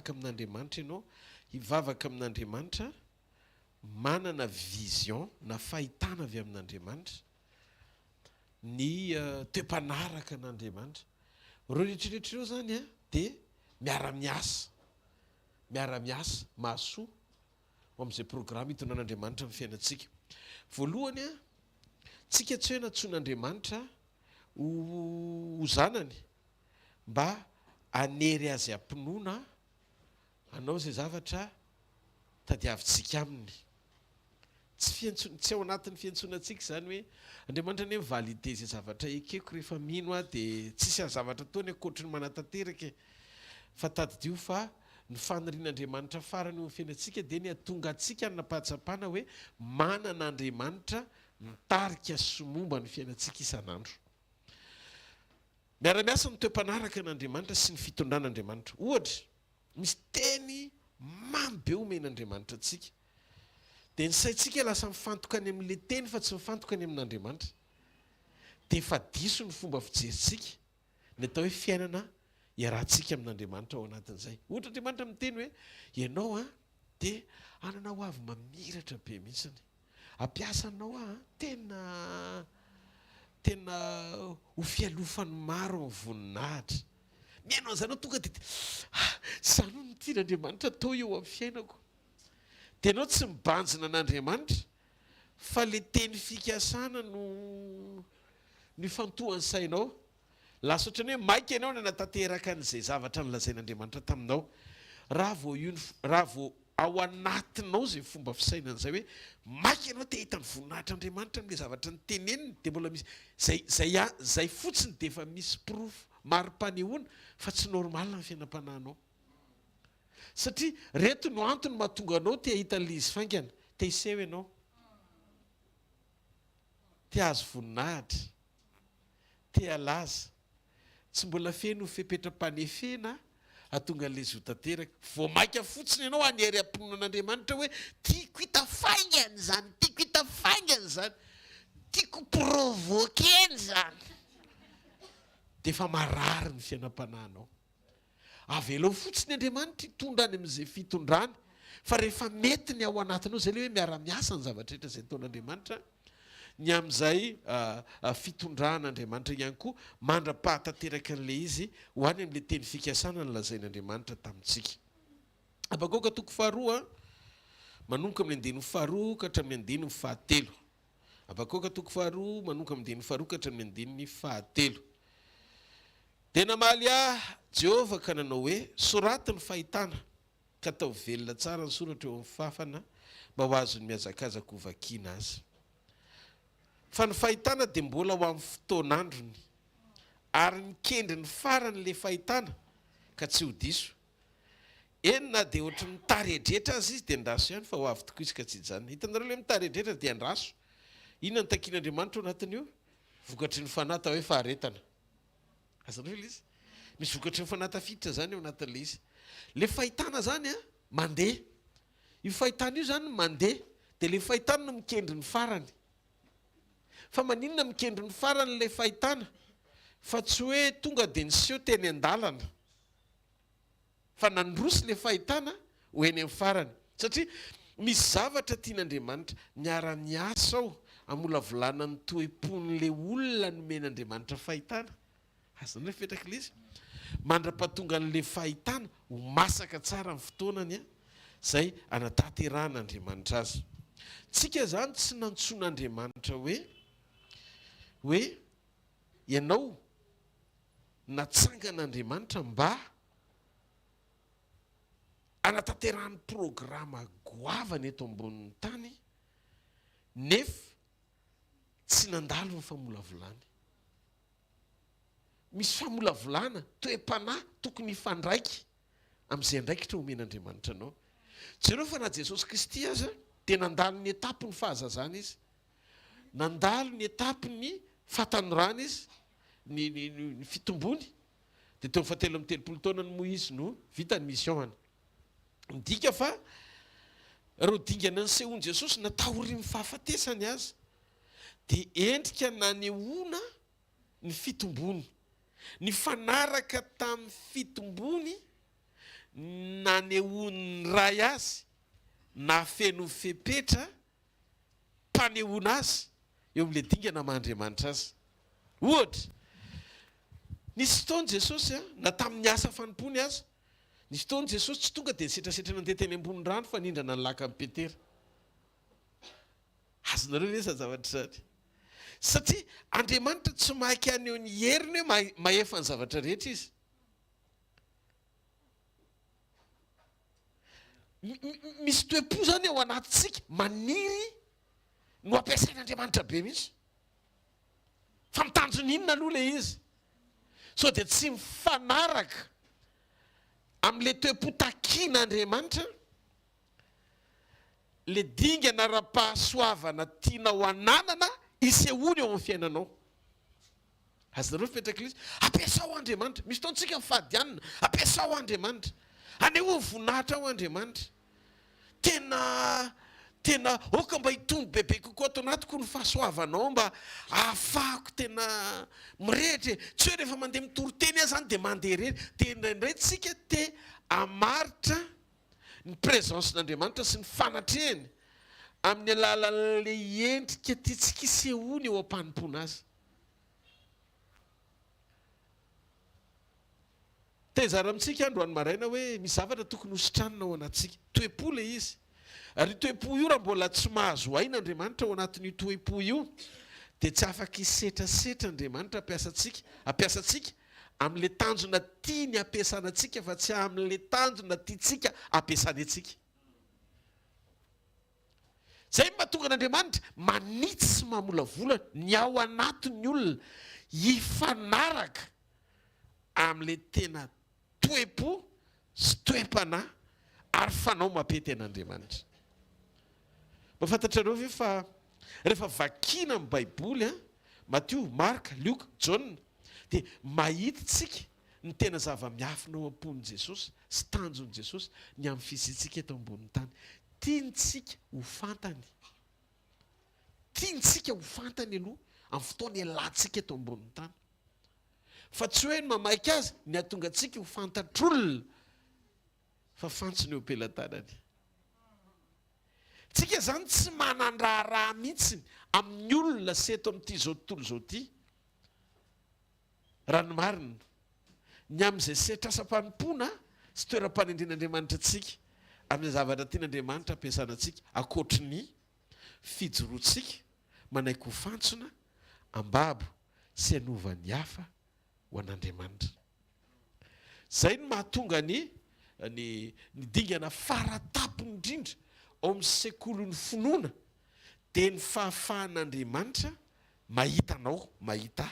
hivavaka amin'Andriamanitra ianao, hivavaka amin'Andriamanitra, manana vision na fahitana avy amin'Andriamanitra, ny toe-panaraka an'Andriamanitra. Reo rehetrarehetra reo zany a dia miara-miasa mahasoa ho amin'izay programa hitonan'Andriamanitra amin'ny fiainantsika. Voalohany a, tsika tsy hoe natsoan'Andriamanitra ho zanany mba anery azy ampinoana anao izay zavatra tadiavintsika aminy. Tsy ao anatin'ny fiantsonantsika zany hoe Andriamanitra anie mivalide izay zavatra ekeko rehefa mino a dia tsisy zavatra ataony ankoatry ny manatanteraka, fa tadidio fa ny fanirian'Andriamanitra farany eo amin'ny fiainantsika dia ny atonga antsika ny napahatsapana hoe manana Andriamanitra mitarika sy momba ny fiainantsika isan'andro. Miara-miasa ny toe-panaraka an'Andriamanitra sy ny fitondran'Andriamanitra. Ohatra, misy teny mamy be omen'Andriamanitra antsika, dia ny saintsika lasa mifantoka any amin'ilay teny fa tsy mifantoka any amin'Andriamanitra, dia efa diso ny fomba fijerintsika ny atao hoe fiainana iarahantsika amin'Andriamanitra ao anatin'izay. Ohatra Andriamanitra miteny hoe ianao a dia anana ho avy mamiratra be mihitsiny, ampiasanao a tena ho fialofany maro amin'ny voninahitra. Miainao an'izany tonga dia izany no tian'Andriamanitra atao eo amin'ny fiainako. Dia ianao tsy mibanjina an'Andriamanitra fa le teny fikasana no fantohany sainao. Lasa ohatran'ny hoe maika ianao nanatanteraka an'izay zavatra nolazain'Andriamanitra taminao. Raha vao ao anatinao zay fomba fisainan'izay hoe maika ianao te hita ny voninahitr'Andriamanitra n'ilay zavatra ny teneniny, dia mbola misy zay fotsiny dia efa misy proof mari-panehoana fa tsy normalina ny fiainam-panahinao. Satria reto no antony mahatonga anao te hahita lizy faingana, te hiseho ianao, te hazo voninahitra, te halaza. Tsy mbola feno fepetra-panefena atonga an'ilay zo tanteraka. Vao maika fotsiny ianao hanery ampononan'Andriamanitra hoe tiako hita faingana zany, tiako hita faingana zany, tiako provoqueny zany, dia efa marary ny fiainam-panahinao. Avelao fotsiny Andriamanitra hitondra any amin'izay fitondrany, fa rehefa mety ny ao anatinao zay le hoe miara-miasa ny zavatra rehetra izay ataon'Andriamanitra, ny amin'izay fitondran'Andriamanitra ihany koa mandra-pahatanteraka an'ilay izy ho any amin'ilay teny fikasana ny lazain'Andriamanitra tamintsika. Habakoka toko faharoa manomboka amin'ny andininy faharoa ka hatramin'ny andininy fahatelo. Habakoka toko faharoa manomboka amin'ny andininy faharoa ka hatramin'ny andininy fahatelo. Dia namaly ahy Jehovah ka nanao hoe soraty ny fahitana ka atao velona tsara ny soratra eo amin'ny fafana mba ho azony mihazakazaka ho vakiana azy. Fa ny fahitana dia mbola ho amin'ny fotoan'androny, ary nikendry ny faran'ilay fahitana ka tsy ho diso. Enina dia ohatra mitaredretra azy izy dia andraso ihany, fa ho avy tokoa izy ka tsy hijanona. Hitanareo ilay mitaredretra dia andraso. Inona ny takian'Andriamanitra ao anatin'io? Vokatry ny fanahy atao hoe faharetana. Azanareo ilay izy? Misy vokatry ny fanahy tafiditra zany ao anatin'ilay izy. Le fahitana zany a mandeha. Io fahitana io zany mandeha, dia le fahitana no mikendry ny farany. Fa maninona mikendry ny farany ilay fahitana? Fa tsy hoe tonga dia niseho teny an-dalana, fa nandroso ilay fahitana ho eny amin'ny farany. Satria misy zavatra tian'Andriamanitra miara-miasa ao amolavolana ny toe-pon'ilay olona nomen'Andriamanitra fahitana. Azanareo fetraka ilay izy? Mandra-pahatonga an'ilay fahitana ho masaka tsara amin'ny fotoanany a zay anatanteran'Andriamanitra azy. Tsika zany tsy nantsoan'Andriamanitra hoe ianao natsangan'Andriamanitra mba anatanterahany programa goavany eto ambonin'ny tany, nefa tsy nandalo ny famolavolany. Misy famolavolana toe-panahy tokony hifandraiky amin'izay andraikitra omen'Andriamanitra anao. Jereo fa na Jesosy Kristy aza dia nandalo ny etapo ny fahazazana izy, nandalo ny etapo ny fahatanorana izy, ny fitombony. Dia teo fahatelo amin'ny telopolo taona ny Moïse no vita ny mission-any. Midika fa reo dingana ny sehoan'i Jesosy natahory ny fahafatesany azy, dia endrika nanehoana ny fitombony. Ny fanaraka tamin'ny fitombony nanehoany ray azy na feno fepetra mpanehoana azy eo amin'le dingana mahandriamanitra azy. Ohatra, nisy fotoana Jesosy na tamin'ny asa fanompony azy, nisy fotoana Jesosy tsy tonga dia nisetrasetra nandeha teny ambony rano fa nindrana ny laka amin'ny Petera. Azonareo ve zavatra zany? Satria Andriamanitra tsy mahaky aneo ny heriny hoe mahefa ny zavatra rehetra izy. Misy toe-po zany ao anatintsika maniry no ampiasain'Andriamanitra be mihitsy. Fa mitanjona inona aloha le izy? So dia tsy mifanaraka amin'le toe-po takian'Andriamanitra le dingana ra-pahasoavana tianao ananana isehoany eo amin'ny fiainanao. Azonareo fipetraka izy ampiasao Andriamanitra. Misy fotoantsika mifady ampiasao Andriamanitra. Aneho voninahitra ao Andriamanitra. Tena oka mba hitombo bebe kokoa ato anatiko ny fahasoavanao mba ahafahako tena mirehitra. Tsy hoe rehefa mandeha mitory-teny aho zany dia mandeha rery. Dia indraindray tsika te hamaritra ny présencen'Andriamanitra sy ny fanatrehany amin'ny alalan'le endrika tiantsika isehoany eo am-panompoana azy. Tezara amintsika androany maraina hoe misy zavatra tokony hositranina ao anatsika. Toe-po le izy. Ary toe-po io raha mbola tsy mahazo ain'Andriamanitra ao anatin'io toe-po io dia tsy afaka hisetrasetra Andriamanitra ampiasatsika amin'le tanjona tiany ampiasana antsika fa tsy amin'le tanjona tiantsika ampiasany antsika. Zay mahatonga an'Andriamanitra manitsy sy mamolavola ny ao anatin'ny olona hifanaraka amin'le tena toe-po sy toe-panahy ary fanao mapety an'Andriamanitra. Mafantatrareo ve fa rehefa vakiana amin'ny Baiboly Matteo, Marka, Luka, Jaona dia mahitatsika ny tena zava-miafina ao am-pon'i Jesosy sy tanjon'i Jesosy ny amin'ny fisiantsika eto ambonin'ny tany. Tiantsika ho fantany. Tiantsika ho fantany aloha amin'ny fotoana ialatsika eto ambonin'ny tany. Fa tsy hoe mamaika azy ny ahatonga antsika ho fantatr'olona fa fantsony eo am-pelantanany. Tsika zany tsy manandraharaha mihitsy amin'ny olona sy eto amin'ity zao tontolo zao ty. Raha ny marina ny amin'izay setrasam-panompoana sy toeram-panendren'Andriamanitra antsika amin'ny zavatra tian'Andriamanitra ampiasana antsika ankoatry ny fijoroantsika manaiky ho fantsona ambabo sy hanovany hafa ho an'Andriamanitra. Zay no mahatonga ny dingana faratapony indrindra ao amin'ny sekolon'ny finoana dia ny fahafahan'Andriamanitra mahita anao, mahita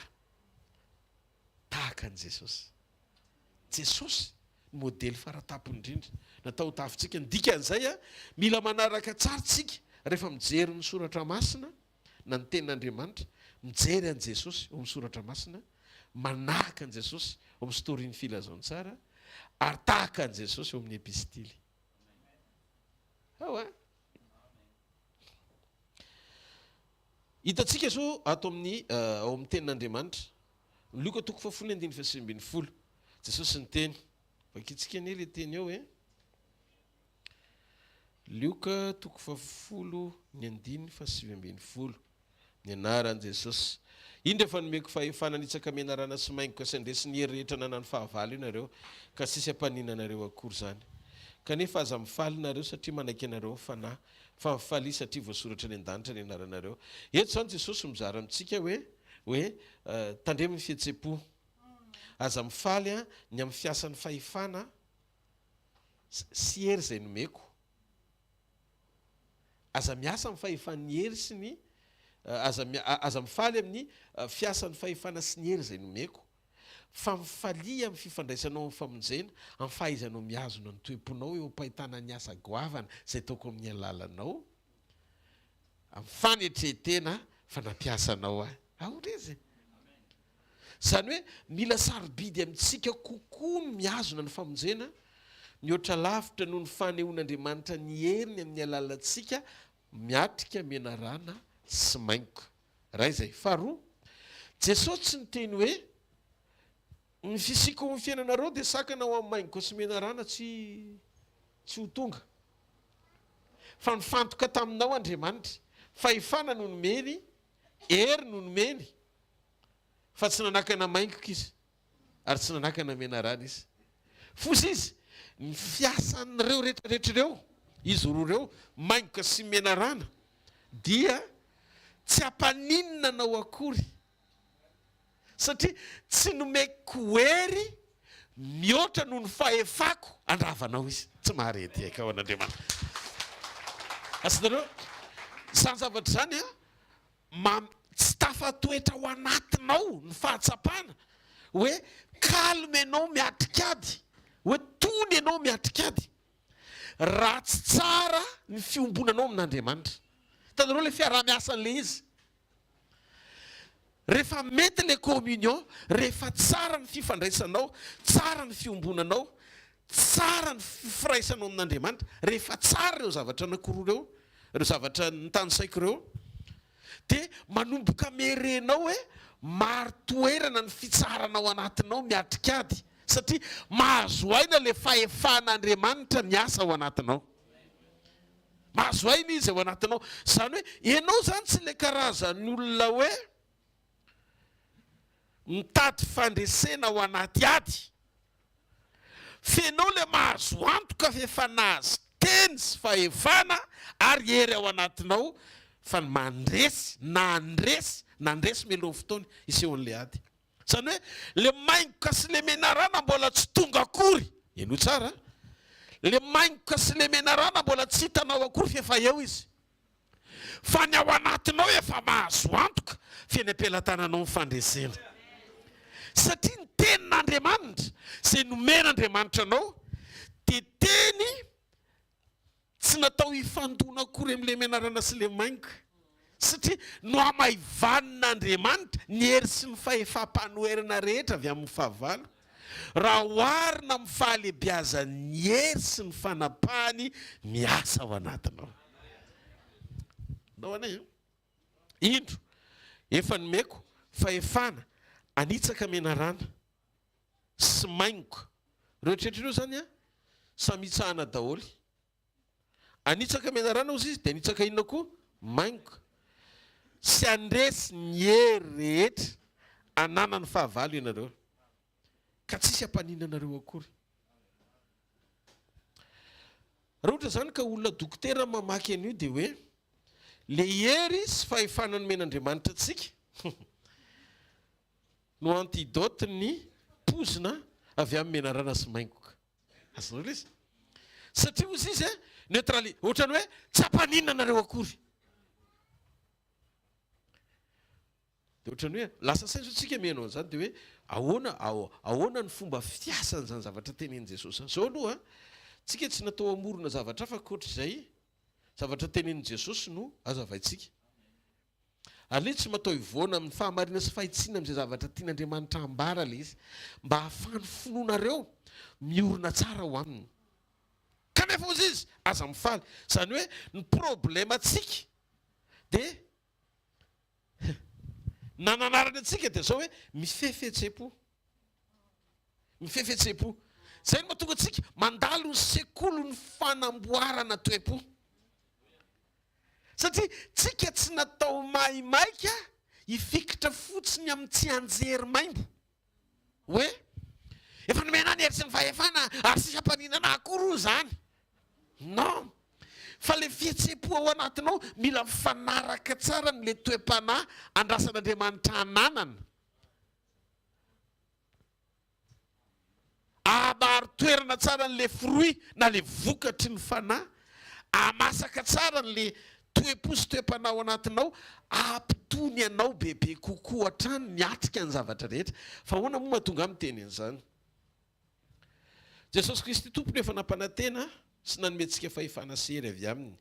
tahaka an'i Jesosy. Jesosy ny modely faratapony indrindra. Natao tafintsika ny dikan'izay mila manaraka tsara tsika rehefa mijery ny soratra masina na ny tenin'Andriamanitra, mijery an'i Jesosy eo amin'ny soratra masina, manahaka an'i Jesosy eo amin'ny storin'ny filazaontsara ary tahaka an'i Jesosy eo amin'ny epistily. Hitantsika zao ato amin'ny ao amin'ny tenin'Andriamanitra Luka 10:9-10. Jesosy ny teny vakitsika anie le teny ao Luka 10:9-10 ny anaran'i Jesosy. Indra efa nomeko fananitsaka menarana sy maingo ka sy andresy ny hery rehetra nanany fahavalo ianareo ka sisy ampaninanareo akory zany. Kanefa aza mifaly nareo satria manaiky anareo fanahy fa mifaly satria voasoratra ny an-danitra ny anaranareo. Eto zany Jesosy mizara amintsika hoe tandremo ny fihetsem-po. Aza mifaly ny amin'ny fiasan'ny fahefana sy hery izay nomeko. Aza miasa amin'ny fahefan'ny hery sy ny aza mifaly amin'ny fiasan'ny fahefana sy ny hery izay nomeko. Fa mifalia amin'ny fifandraisanao amin'ny famonjena, amin'ny fahaizanao miazona ny toe-ponao eo am-pahitana ny asa goavana izay taoko amin'ny alalanao, amin'ny fanetretena fa nampiasanao aorezy. Zany hoe mila sarobidy amintsika kokoa ny miazona ny famonjena, ny oatra lavitra noho ny fanehoan'Andriamanitra ny heriny amin'ny alalantsika miatrika menarana sy maingoka. Raha izay. Faharoa, Jesosy tsy niteny hoe ny fisika ny fiainanareo dia sakana ho amin'ny maingo sy mena rana tsy ho tonga fa nifantoka taminao Andriamanitra fahefana no nomeny hery no nomeny fa tsy nanakana maingoka izy ary tsy nanakana mena rana izy fosy izy ny fiasan'ireo rehetrarehetra ireo izy roa ireo maingoka sy mena rana dia tsy hampaninona nao akory satria tsy nomeko hery mihoatra noho ny fahefako andravanao izy tsy maharety aika ao an'Andriamanitra asanareo zany zavatra zany tsy tafatoetra ao anatinao ny fahatsapana hoe kalme ianao miatrikady hoe tony ianao miatrikady raha tsy tsara ny fiombonanao amin'Andriamanitra hitanareo le fiarah-miasan'le izy rehefa mety le communion rehefa tsara ny fifandraisanao tsara ny fiombonanao tsara ny fifiraisanao amin'Andriamanitra rehefa tsara ireo zavatra anankiroa ireo zavatra nytanysaiko ireo dia manomboka merenao hoe maro toerana ny fitsaranao anatinao miatrikady satria mahazo aina le fahefan'Andriamanitra miasa ao anatinao mahazo aina izy ao anatinao zany hoe ianao zany tsy le karazany olona hoe mitady fandresena ao anaty ady fenao le mahazo antoka fa nahazo teny sy fahefana ary hery ao anatinao fa mandresy nandresy melohan'ny fotoany isehon'le ady zany hoe le maingoka sy le mena rana mbola tsy tonga akory eno tsara le maingoka sy le mena rana mbola tsy hitanao akory fa efa eo izy fa ny ao anatinao efa mahazo antoka fe ny ampelantananao ny fandresena satria ny tenin'Andriamanitra izay nomen'Andriamanitra anao dia teny tsy natao hifandona akory amin'le mena rana sy le maingoka satria no amaivanin'Andriamanitra ny hery sy ny fahefam-panoherana rehetra avy amin'ny fahavalo raha oharina amin'ny fahalebiazan'ny hery sy ny fanapahany miasa ao anatinao nao anay indro efa nomeko fahefana anitsaka mena rana sy maingoka rehetrarehetra ireo zany samy hitsahana daholy anitsaka mena rana ozy izy dia anitsaka inona koa maingoka sy andresy ny hery rehetra anana ny fahavalo ianareo ka tsisy hampaninanareo akory raha ohatra zany ka olona dokotera mamaky an'io dia hoe le hery sy fahefana nomen'Andriamanitra antsika no antidote ny pozina avy amin'ny mena rana sy maingoka azonareo izy satria ozy izy neutrali ohatrany hoe tsy hampaninanareo akory dia ohatrany hoe lasa saiso tsika mihainao an'izany dia hoe ahoana ny fomba fiasan'izany zavatra tenenin' Jesosy zao aloha tsika tsy natao amorona zavatra fa koatr'izay zavatra tenenin' Jesosy no azavaitsika ale tsy matao ivoana amin'ny fahamarina sy fahitsiana amin'izay zavatra tian'Andriamanitra ambara le izy mba hahafahany fononareo miorina tsara ho aminy kanefa ozy izy aza mifaly zany hoe ny problema atsika dia nananarany atsika dia zao hoe mifefetsepo zay no mahatonga atsika mandalo ny sekolo ny fanamboarana toe-po satria tsika tsy natao maimaika hifikitra fotsiny amin'ny tsy anjery maimbo hoe efa nomena ny hery sy ny fahefana ary sisy hampaninana akory zany non fa le fihetsepo ao anatinao mila mifanaraka tsara n'le toe-panahy andrasan'Andriamanitra ananana amaro toerana tsara n'le fruit na le vokatry ny fanahy amasaka tsara n'le toe-po sy toe-panahy ao anatinao ampitony anao bebe kokoa hatrany miatrika ny zavatra rehetra fa hoana moa mahatonga amin'ny teny an'izany Jesosy Kristy tompony efa nampanantena sy nanomentsika fahefana sery avy aminy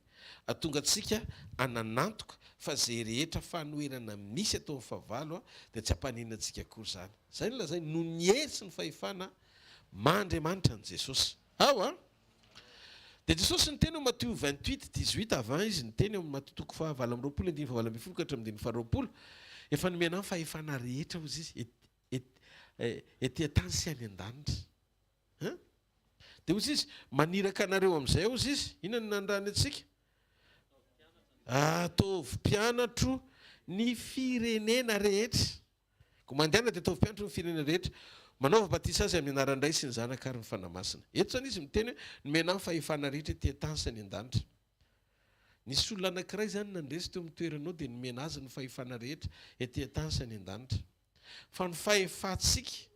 atonga antsika ananantoka fa zay rehetra fanoherana misy atao amin'ny fahavalo dia tsy hampaninana antsika akory zany zay lazay no ny hery sy ny fahefana mahandriamanitra ny Jesosy ao dia Jesosy ny teny ao Matthieu 28:18 avant izy ny teny ao Matthieu toko fahavalo amby roapolo andiny fahavalo amby folo ka hatramin'ny dimy faharoapolo efa nomena ny fahefana rehetra ozy izy etỳ tany sy any an-danitra dia ozy izy maniraka anareo amin'izay ozy izy inona ny nandrany atsika ataovy mpianatro ny firenena rehetra ko mandehana dia ataovy mpianatro ny firenena rehetra manaova batisa azy amin'ny anarandray sy ny zanaka ary ny fanamasina eto zany izy miteny hoe nomena ny fahefana rehetra etỳ tany sy any an-danitra nisy olona anankiray zany nandresy teo amin'ny toeranao dia nomena azy ny fahefana rehetra etỳ tany sy any an-danitra fa ny fahefantsika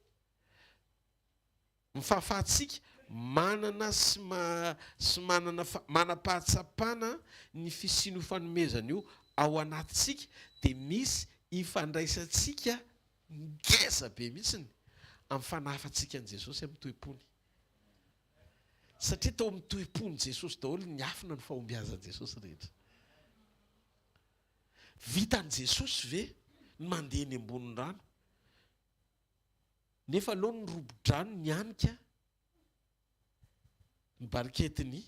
mifahafahantsika manana sy manana manam-pahatsapana ny fisino fanomezana io ao anatintsika dia misy ifandraisantsika ngeza be mihitsiny amin'ny fanahafantsika an' Jesosy amin'ny toe-pony satria tao amin'ny toe-pony Jesosy daholo ny afina ny fahombiazan' Jesosy rehetra vitan' Jesosy ve ny mandeha ny ambonin'ny rano nefa aloha ny robo-drano ny hanika ny bariketiny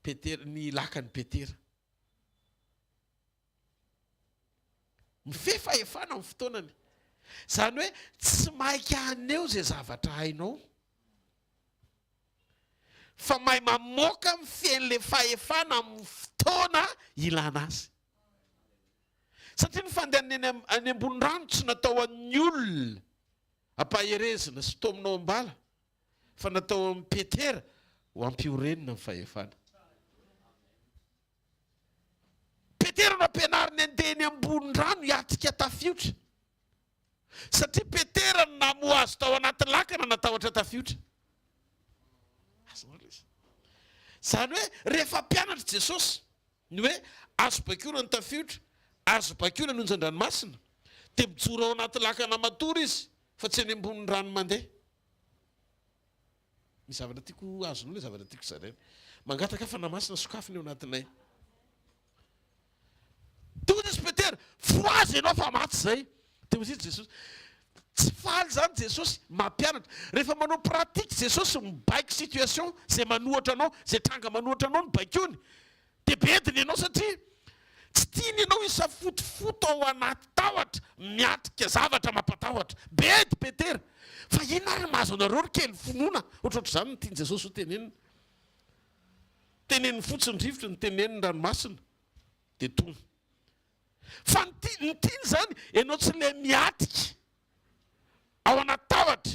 Petera ny lakan'ny Petera mifehy fahefana amin'ny fotoanany zany hoe tsy maika aneo zay zavatra hainao fa mahay mamoaka mifehan'le fahefana amin'ny fotoana ilana azy satria ny fandehanany any ambony rano tsy natao amin'ny olona ampaherezina sy tominao ambala fa natao amin'ny Petera ho ampiorenina ny fahefana Petera no ampianariny andehany ambony rano hiatrika tafiotra satria Petera no namoa azy tao anaty lakana natahotra tafiotra zany hoe rehefa mpianatra Jesosy ny hoe azo bakiona ny tafiotra azo bakiona ny onjan-dranomasina dia mijoro ao anaty lakana matory izy fa tsy any ambony rano mandeha misy zavatra tiako azonao le zavatra tiako zaraina mangataka fanamasina sokafiny ao anatinay tonga izy Petera froazy ianao fa maty zay dia ozy Jesosy tsy faly zany Jesosy mampianatra rehefa manao pratique Jesosy mibaiko situation zay manohatra anao zay tranga manohatra anao ny baikony dia bediny ianao satria tsy tiany ianao isafotofoto ao anaty tahotra miatrika zavatra mampatahotra bedy Petera fa ino ary mahazo anareo ry kely finoana ohatroatra zany ny tiany Jesosy ho tenenina teneniny fotsiny rivotra ny teneniny ranomasina dia tony fa ny tiany zany ianao tsy le miatrika ao anaty tahotra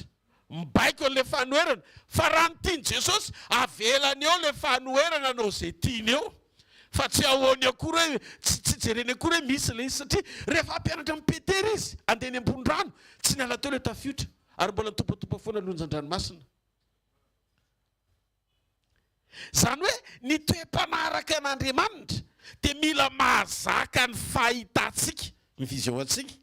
mibaiko an'le fanoherana fa raha ny tiany Jesosy avelany eo le fanoherana anao zay tiany eo fa tsy ahoany akory hoe tsy jereny akory hoe misy le izy satria rehefa ampianatra amin'ny Petera izy andeha ny ambony rano tsy niala teo le tafiotra ary mbola nitopatopa foana lonjan-dranomasina zany hoe ny toe-panaraka an'Andriamanitra dia mila mahazaka ny fahitantsika ny vision antsika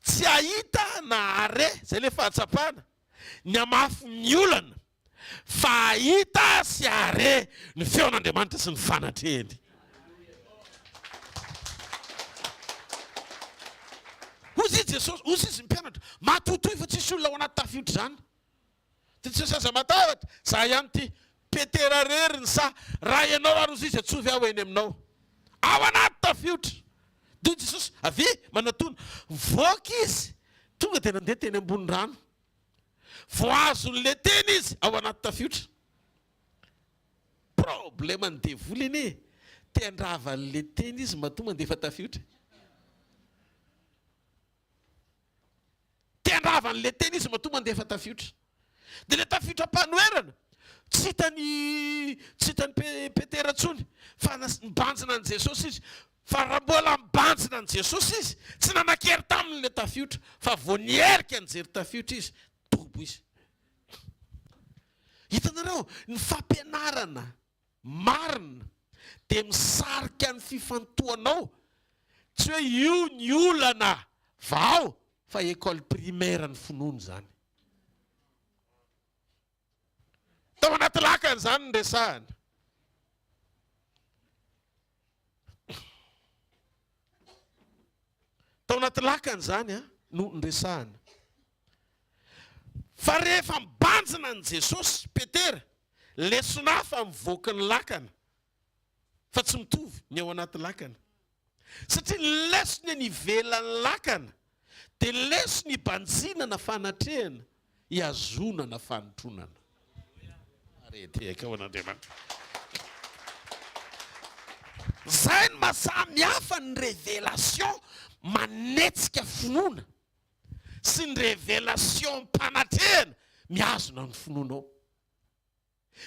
tsy ahita na are zay le fahatsapana ny amafy ny olana fa ahita sy are ny feon'Andriamanitra sy ny fanatrehany ozy izy Jesosy ozy izy mpianatra matotoy fa tsisy olona ao anaty tafiotra zany dia tsy aza matahotra za ihany ty Petera reriny sa raha ianao ary ozy izy atsovy aho eny aminao ao anaty tafiotra dia Jesosy ave manatona voaka izy tonga dia nandeha teny ambony rano voazon'le teny izy ao anaty tafiotra problema ny devoly eny e te-andravan'le teny izy matoa mandefa tafiotra te-andravan'le teny izy matoa mandefa tafiotra dia le tafiotra mpanoherana tsy hitany Petera tsony fa mibanjina an' Jesosy izy fa raha mbola mibanjina an' Jesosy izy tsy nanan-kery tamin'le tafiotra fa vo nierika nijery tafiotra izy tobo izy hitanareo ny fampianarana marina dia misarika ny fifantohanao tsy hoe io ny olana vao fa école primaire ny finoana zany tao anaty lakana zany ny resahana tao anaty lakana zany no ny resahana fa rehefa mibanjina an' Jesosy Petera lesona fa mivoaka ny lakana fa tsy mitovy ny ao anaty lakana satria ny lesona ny ivelan'ny lakana dia leso ny banjinana fanatrehana hiazonana fanotronana. Arety ao an'Andriamanitra. Zay no mahasamihafa ny révélation manetsika finoana sy ny révélation mpanatrehana miazona ny finoanao.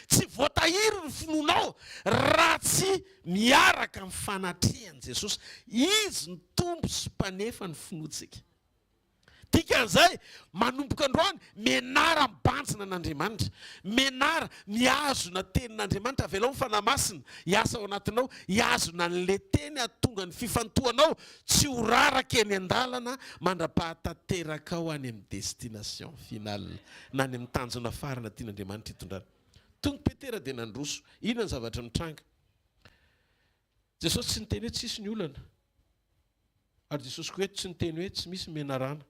Tsy voatahiry ny finoanao raha tsy miaraka amin'ny fanatrehany Jesosy. Izy ny tombo sy mpanefa ny finoantsika. Dikan'izay manomboka androany menara mibanjina an'Andriamanitra, menara miazona tenin'Andriamanitra avy aloha ny fanahy masina hiasa ao anatinao, hiazona an'le teny ahatonga ny fifantohanao tsy ho raraka eny an-dalana mandra-pahatanteraka ao any amin'ny destination finale na any amin'ny tanjona farana tian'Andriamanitra hitondrana. Tonga Petera dia nandroso, inona ny zavatra mitranga? Jesosy tsy niteny hoe tsisy ny olana, ary Jesosy koa hoe tsy niteny hoe tsy misy menarana,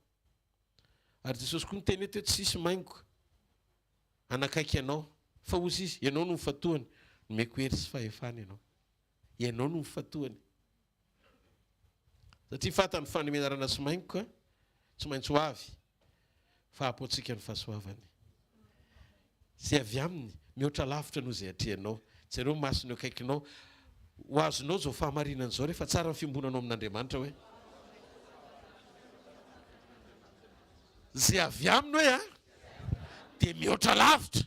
ary Jesosy koa niteny hoe tsisy maingo anakaiky ianao, fa ozy izy ianao no mifatohany, nomeko hery sy fahefana ianao no mifatohany. Satria fatany fanomenarana sy maingo ka tsy maintsy ho avy fa apotsika ny fahasoavany. Zay avy aminy mihoatra lavitra no zay atrehanao. Zareo masony akaikinao ho azonao zao fahamarinana zao rehefa tsara ny fiambonanao amin'Andriamanitra hoe zay avy aminy hoe a dia mihoatra lavitra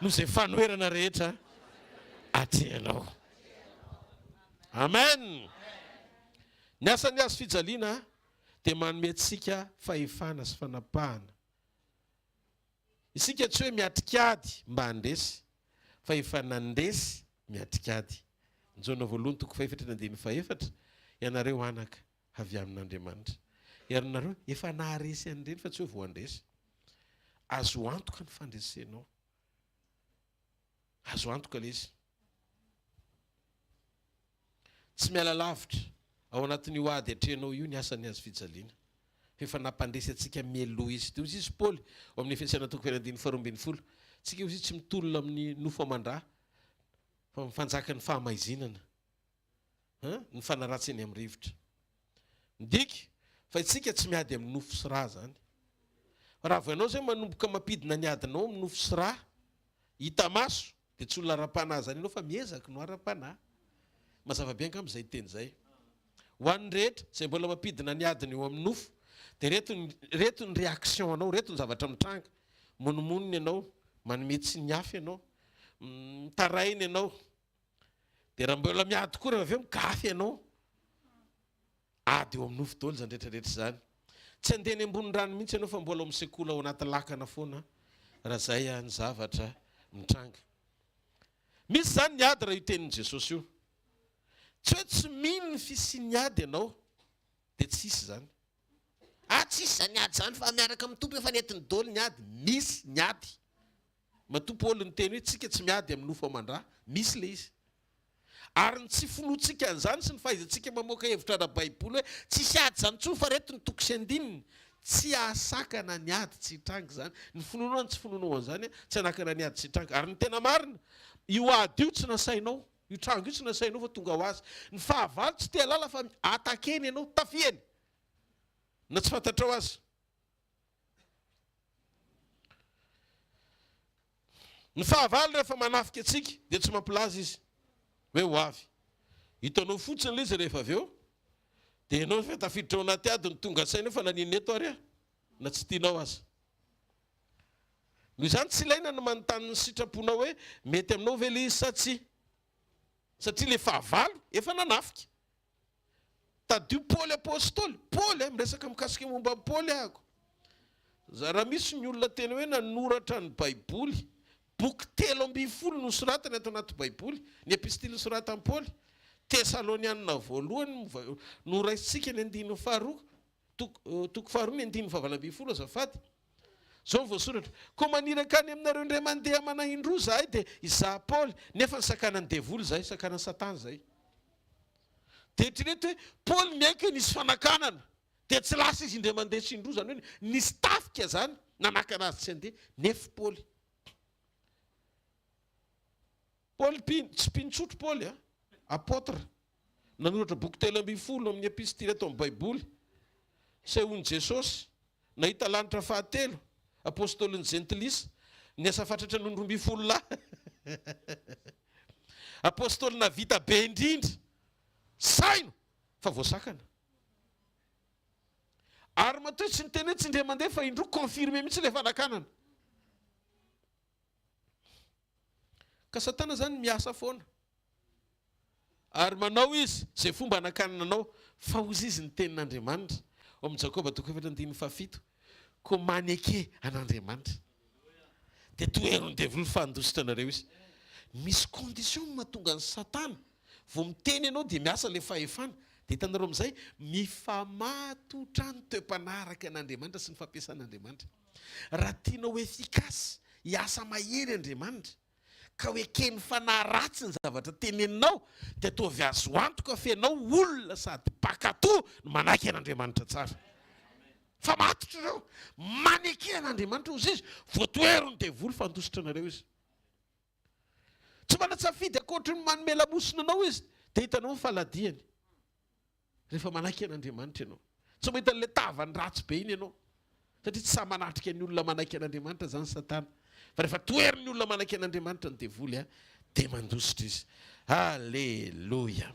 no zay fanoherana rehetra atrehanao. Amen. Ny asan'ny azo fijaliana dia manome antsika fahefana sy fanapahana. Isika tsy hoe miatrikady mba handresy, fa efa nandesy miatrikady. Njaona voalohany toko faefatra na andiny faefatra, ianareo anaka avy amin'Andriamanitra. Ianareo efa naharesy an'ireny fa tsy hoe voandresy. Azo antoka ny fandresenao. Azo antoka lezy. Tsy miala lavitra ao anatin'io ady atrehanao io ny asan'ny azo fijaliana. Efa nampandresy antsika mialoha izy. Dia izy Paoly ao amin'ny Efesiana toko faharoa ambin'ny folo. Tsika izy tsy mitolona amin'ny nofo amandrà fa mifanjaka ny fahamaizinana. Ny fanaratsy eny amin'ny rivotra. Ndika fa itsika tsy miady amin'ny nofo sy rà zany. Raha vao ianao zay manomboka mampidina ny adinao amin'ny nofo sy rà, hita maso, dia tsy olona ara-panahy zany ianao fa miezaka no ara-panahy. Mazava be angamba izay teny izay. Ho an'ny rehetra izay mbola mampidina ny adiny eo amin'ny nofo, dia reto ny réaction anao, reto ny zavatra mitranga. Monomoniny ianao, manome tsy ny hafa ianao, mitarainy ianao. Dia raha mbola miady koa rehefa avy eo mikafy ianao. Ady eo amin'ny nofo daholo zany rehetrarehetra zany. Tsy andeha ny ambony rano mihitsy ianao fa mbola ao amin'ny sekoly ao anaty lakana foana. Raha zay ny zavatra mitranga. Misy zany ny ady raha io tenin'i Jesosy io. Tsy hoe tsy mino ny fisian'ny ady ianao, dia tsisy zany. Tsisy zany ady zany fa miaraka amin'ny tompo efa nentin'ny daholo ny ady. Misy ny ady. Matompo olo ny teny hoe tsika tsy miady amin'ny nofo amandrà, misy le izy. Ary ny tsy finoantsika an'izany sy ny fahaizantsika mamoaka hevitra ara-baiboly hoe tsisy ady zany tsoa fa reto ny toko sy andininy. Tsy ahasakana ny ady tsy hitranga zany. Ny finoana ny tsy finoana an'izany tsy hanakana ny ady tsy hitranga. Ary ny tena marina, io ady io tsy nasainao, io tranga io tsy nasainao fa tonga ho azy. Ny fahavalo tsy te halala fa atakeny ianao, tafieny. Na tsy fantatrao azy. Ny fahavalo rehefa manafika antsika dia tsy mampilaza izy hoe ho avy. Hitanao fotsiny izy rehefa avy eo, dia ianao efa tafiditra ao anaty ady ny tonga saina fa naninona eto ary na tsy tianao azy. Noho izany tsy ilaina no manontany ny sitraponao hoe mety aminao ve le izy sa tsy. Satria le fahavalo efa nanafika. Tadio Paoly apôstôly. Paoly miresaka mikasika momba Paoly ahako. Raha misy ny olona tena hoe nanoratra ny baiboly, boky 3:10 no soratany ato anaty baiboly, ny epistily soratany Paoly. Tesalonianina voalohany noraisitsika ny 2 toko faharoa ny 2:20 azafady. Zao voasoratra. Koa maniraka any aminareo indray mandeha manahindroa zahay dia izaho Paoly, nefa ny sakanan'ny devoly zahay, sakanan'ny satana zahay. Dia eritrereto hoe Paoly miaika nisy fanakanana, dia tsy lasa izy indray mandeha sy indroa zany hoe nisy tafika zany nanakana azy tsy handeha, nefa Paoly. Paoly tsy mpintsotro Paoly apôtra. Nanoratra boky 3:10 amin'ny epistily ato amin'ny baiboly. sehoany Jesosy nahita lanitra fahatelo apôstôliny Gentilisa ny asa fatratra noho 12 lahy apôstôlina vita be indrindra saino fa voasakana ary matoy tsy niteny hoe tsy ndre mandeha fa indro confirmé mihitsy le fanakanana ka Satana zany miasa foana ary manao izy zay fomba anakanananao fa ozy izy ny tenin'Andriamanitra ao amin'ny Jakoba 4:7 ko maneke an'Andriamanitra dia toerony devoly fandositra anareo izy misy condition mahatonga ny Satana vao miteny ianao dia miasa le fahefana dia hitanareo amin'izay mifamatotra ny toe-panaraka an'Andriamanitra sy ny fampiasan'Andriamanitra raha tianao efficace hiasa mahery Andriamanitra ka hoe keny fanahy ratsy ny zavatra teneninao dia ataovy azo antoka fenao olona sady pakato no manaky an'Andriamanitra tsara fa matotra ireo maneky an'Andriamanitra ozy izy voatoerony devoly fandositra anareo izy tsy manatsafidy akoatry ny manome lamosina anao izy dia hitanao faladiany rehefa manaky an'Andriamanitra ianao tsy mahita n'le tavany ratsy be iny ianao satria tsy sa manatrika ny olona manaky an'Andriamanitra zany Satana fa rehefa toeriny olona manaky an'Andriamanitra ny devoly dia mandositra izy alleloia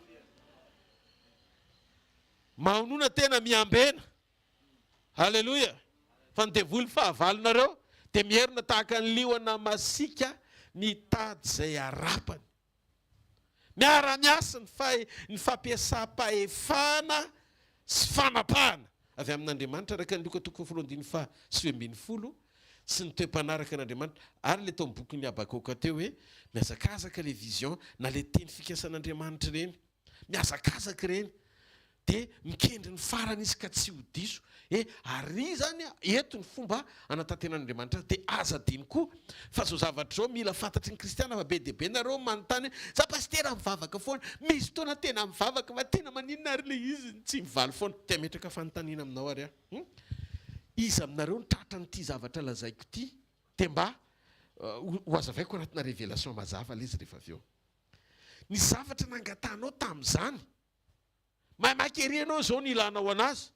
maonona tena miambena alleloia fa ny devoly fahavalonareo dia mierina tahaka ny liona masika mitady zay arapany miara-miasa ny fampiasam-pahefana sy fanapahana avy amin'Andriamanitra araka ny Luka 2:9 sy ny toe-panaraka an'Andriamanitra ary le tao amin'ny boky ny Abakoka teo hoe miazakazaka le vision na le teny fikasan'Andriamanitra reny miazakazaka reny dia mikendry ny farany izy ka tsy ho diso ary zany eto ny fomba anatantenan'Andriamanitra dia aza diny koa fa zao zavatra zao mila fantatry ny kristiana fa be dia be nareo manontany za pastera mivavaka foana misy fotoana tena mivavaka fa tena maninona ary le izy tsy mivaly foana dia metraka fanontaniana aminao ary izy aminareo nitratra n'ity zavatra lazaiko ity dia mba ho azavaiko anatina révélation mazava le izy rehefa avy eo ny zavatra nangatanao tamin'izany mamakery anao zao ny ilanao anazy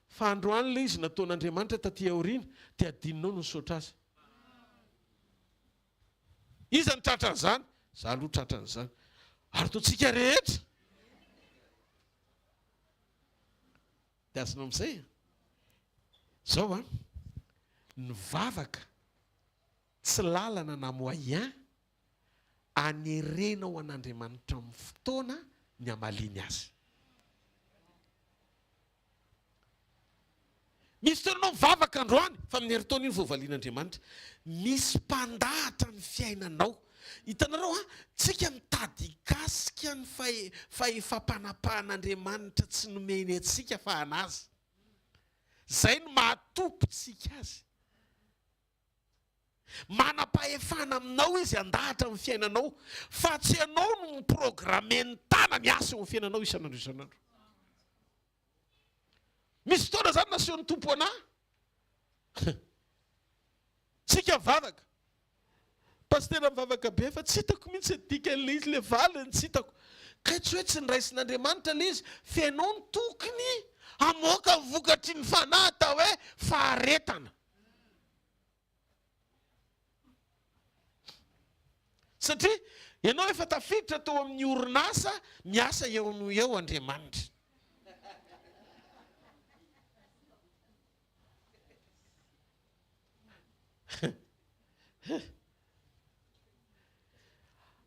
fa androany le izy nataon'Andriamanitra taty aoriana dia adininao no nisaotra azy iza ny tratra an'izany za aloha tratra an'izany ary toantsika rehetra dia azonao amin'izay zao nivavaka tsy lalana na moyen anerenao an'Andriamanitra amin'ny fotoana ny amaliny azy misy toeranao mivavaka androany fa amin'ny heritaona iny voavalian'Andriamanitra misy mpandahatra ny fiainanao hitanareo tsika mitady hikasika ny fahefam-panapahan'Andriamanitra tsy nomeny atsika fa anazy zay no mahatompitsika azy manam-pahefana aminao izy andahatra amin'ny fiainanao fa tsy ianao no miprogrameny tana miasa eo amin'ny fiainanao isan'andro isan'andro misy fotoana zany nasehon'ny tompo anahy tsika mivavaka pastera mivavaka be fa tsy hitako mihitsy adikan'le izy le valiny tsy hitako ka tsy hoe tsy niraisin'Andriamanitra le izy fiainao ny tokony amoaka ny vokatry ny fanahy atao hoe faharetana satria ianao efa tafiditra tao amin'ny orinasa miasa eo no eo Andriamanitra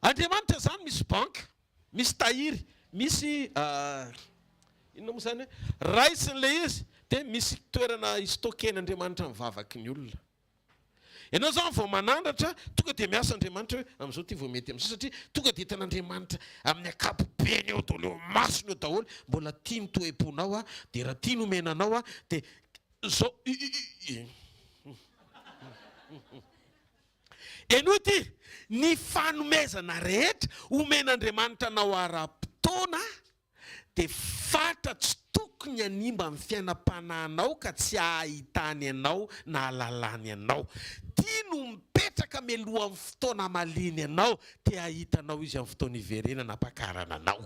Andriamanitra zany misy banka misy tahiry misy inona moa zany hoe raisin'le izy dia misy toerana istoken'Andriamanitra mivavaky ny olona ianao zao vao manandratra tonga dia miasa Andriamanitra hoe amin'izao ty vao mety amin'izao satria tonga dia hitan'Andriamanitra amin'ny ankapobeny eo daholo eo masony eo daholo mbola tia mitoeponao dia raha tia nomenanao dia zao eno ity ny fanomezana rehetra omen'Andriamanitra anao ara-potoana dia fatra tsy tokony hanimba amin'ny fiainam-panahinao ka tsy hahitany anao na halalany anao tia no mipetraka mialoha amin'ny fotoana maliny anao tia hahitanao izy amin'ny fotoana iverenana hampakarana anao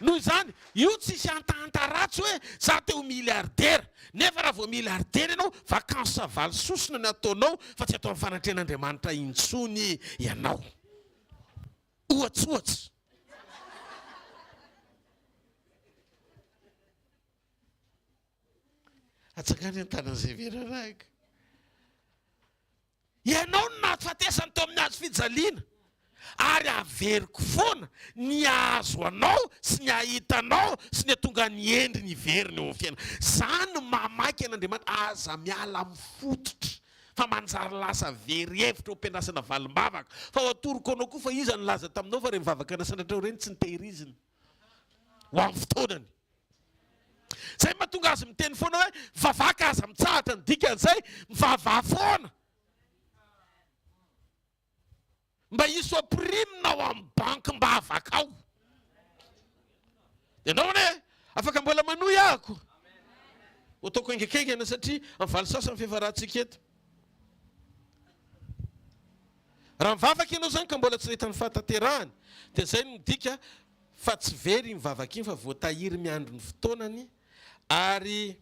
noho izany io tsisy antahantaratsy hoe za teo milliardaire nefa raha vao milliardaire ianao vakansa avaly sosona ny ataonao fa tsy atao amin'ny fanatrehan'Andriamanitra intsony ianao ohatsohatsy atsakany an-tanan'izay verarahaka ianao no nahafatesany tao amin'ny hazo fijaliana ary averiko foana ny azo anao sy ny ahitanao sy ny tonga ny endry ny veriny eo amin'ny fiaina zany mamaky an'Andriamanitra aza miala amin'ny fototra fa manjary lasa very hevitra ho mpiandrasana valim-bavaka fa ho atoroko anao koa fa iza ny laza taminao fa reny mivavaka nasandratrao reny tsy nitehirizina ho amin'ny fotoanany zay mahatonga azy miteny foana hoe vavaka aza mitsahatra ny dikan'izay mivavah foana mba iso primina ao amin'ny banky mba havaka ao ianao ne afaka mbola manohy ahako ataoko engekengana satria am'valy sasany fihefarahantsika eto raha mivavaka ianao zany ka mbola tsy nahita ny fahatanterahany dia zay no midika fa tsy very mivavaka iny fa voatahiry miandro ny fotoanany ary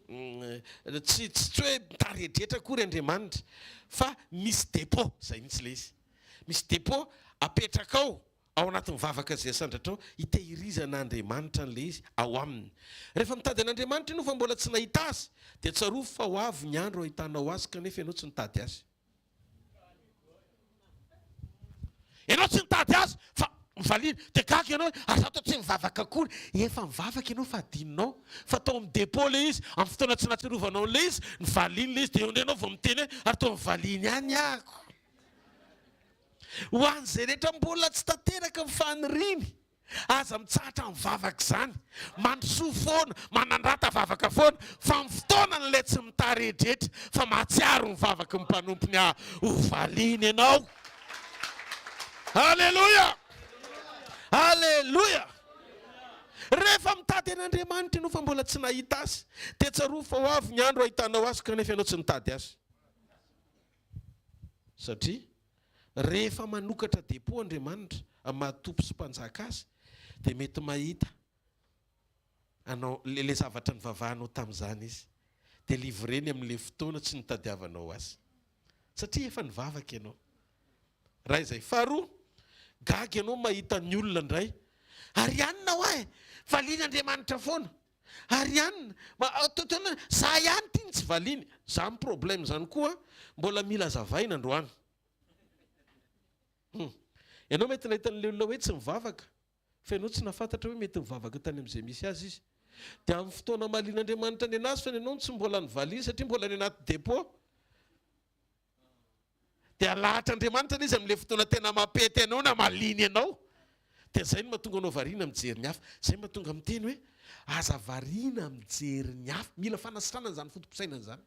tsy hoe mitaredretra akory Andriamanitra fa misy dépôt zay mihitsy le izy misy dépôt apetraka ao anatin'ny vavaka zay sandratrao hitehirizan'Andriamanitra n'le izy ao aminy rehefa mitady an'Andriamanitra ianao fa mbola tsy nahita azy dia tsaroa fa ho avy ny andro ahitanao azy kanefa ianao tsy nitady azy ianao tsy nitady azy fa mivaliana dia gaga ianao ary za tao tsy mivavaka akory efa mivavaka ianao fa adinonao fa tao amin'ny dépôt le izy amin'ny fotoana tsy natsiarovanao le izy nivaliany le izy dia eo ndray ianao vao miteny hoe ary tao mivaliany ihany ahako ho an'izay rehetra mbola tsy tanteraka mifaniriny aza mitsahatra mivavaka izany mandrosoa foana manandrata vavaka foana fa amin'ny fotoana n'ilay tsy mitaredretra fa mahatsiaro ny vavaka ny mpanompony hovaliany ianao halleloia halleloia rehefa mitady an'Andriamanitra ianao fa mbola tsy nahita azy dia tsaroa fa ho avy ny andro ahitanao azy kanefa ianao tsy nitady azy satria rehefa manokatra dépôt Andriamanitra mahatompo sy mpanjaka azy dia mety mahita anao le zavatra nivavahanao tamin'izany izy dia livreny amin'le fotoana tsy nitadiavanao azy satria efa nivavaka ianao raha izay faharoa gaga ianao mahita ny olona indray ary ihanina ho ahy valiany Andriamanitra foana ary ihanina za ihany ty ny tsy valiany za ny problème zany koa mbola mila zavaina androany ianao mety nahita n'le olona hoe tsy mivavaka fa ianao tsy nafantatra hoe mety mivavaka tany amin'izay misy azy izy dia amin'ny fotoana mahalian'Andriamanitra ny anazy fa ianao tsy mbola nivaliany satria mbola ny anaty dépôt dia alahatr'Andriamanitra izy amin'le fotoana tena mampety ianao na maliny ianao dia zay no mahatonga anao variana mijery ny hafa zay mahatonga miteny hoe aza variana mijery ny hafa mila fanasitranana zany fotom-pisainana zany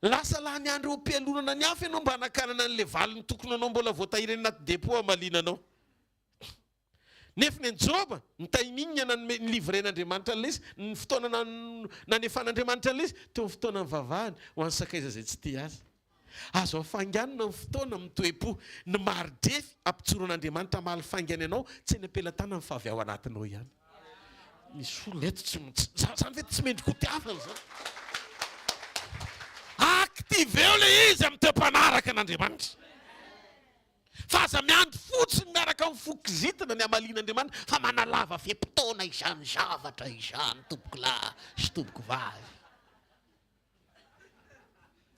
lasa laha ny andro am-pialonana ny hafa ianao mba hanakanana an'le valiny tokony anao mbola voatahiry any anaty dépôt amalinanao nefa ny Joba ny taiminy ny livren'Andriamanitra an'le izy ny fotoana nanefan'Andriamanitra an'le izy teo ny fotoana mivavahany ho an'ny sakaiza zay tsy tia azy azo afanganina ny fotoana mitoepo ny maridrefy ampitsoro an'Andriamanitra mahaly fangany anao tsy ny ampelatana ny favy ao anatinao ihany misy olona eto zany ve tsy mendriko tiavana zany active eo le izy amin'ny teom-panaraka an'Andriamanitra fa aza miandry fotsiny miaraka amin'ny fokizitina ny amalian'Andriamanitra fa manalava fe-potoana izany zavatra izany tompoko lahy sy tompoko vavy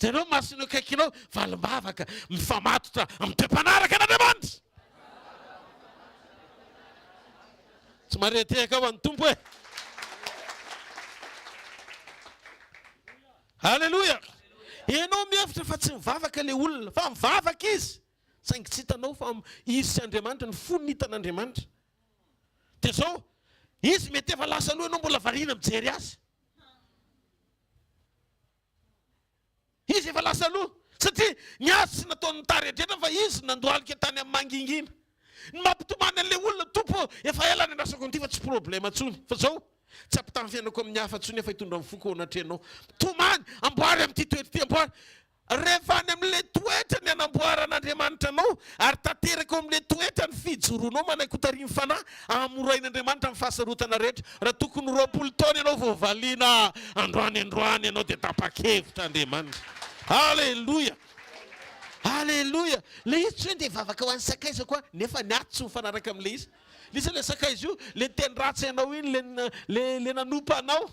janao masino akaikinao valim-bavaka mifamatotra amin'ny teom-panaraka an'Andriamanitra tsy maretehaka ao an'ny tompo hoe halleloia ianao mihevitra fa tsy mivavaka le olona fa mivavaka izy saingy tsy hitanao fa izy sy Andriamanitra ny fony hitan'Andriamanitra dia zao izy mety efa lasa aloha ianao mbola variana mijery azy izy efa lasa aloha satria ny azy sy nataony taredretra fa izy nandohalika tany amin'ny mangingina ny mampitomany an'le olona tompo efa ela ny andrasako an'ity fa tsy problème tsony fa zao tsy ampitany fiainako amin'ny hafa tsony efa hitondra amin'ny foko ao anatrehanao tomany amboary amin'ity toetra ty amboary rehefa any amin'le toetra ny anamboaran'Andriamanitra anao ary tanteraka ao amin'le toetra zany fijoroanao manaiky fanahy amorain'Andriamanitra amin'ny fahasarotana rehetra. Raha tokony 20 taona ianao vao valiana androany ianao dia tapa-kevitra Andriamanitra. Halleluja. Halleluja. Le izy tsy hoe dia vavaka ho an'ny sakaiza koa nefa niaty tsy mifanaraka amin'le izy. Lisa le sakaiza io le teny ratsy ianao iny le nanompa anao.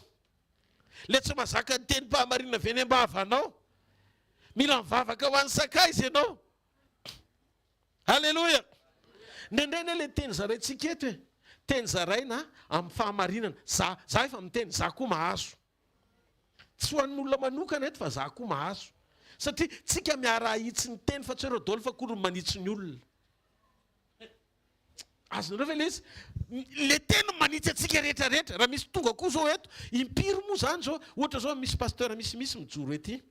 Le tsy mazaka teny mpahamarinana avy eny am-bavanao. Mila mivavaka ho an'ny sakaiza ianao. Halleluja. Ndraindray le teny zaraintsika eto hoe teny zaraina amin'ny fahamarinana. Za efa miteny, za koa mahazo. Tsy ho an'olona manokana eto fa za koa mahazo. Satria tsika miara ahitsy ny teny fa tsy hoe dolo fa koa manitsy ny olona. Azonareo ve le izy? Le teny manitsy atsika rehetrarehetra. Raha misy tonga koa zao eto, impiry moa zany zao, ohatra zao misy pasteur misy mijoro ety.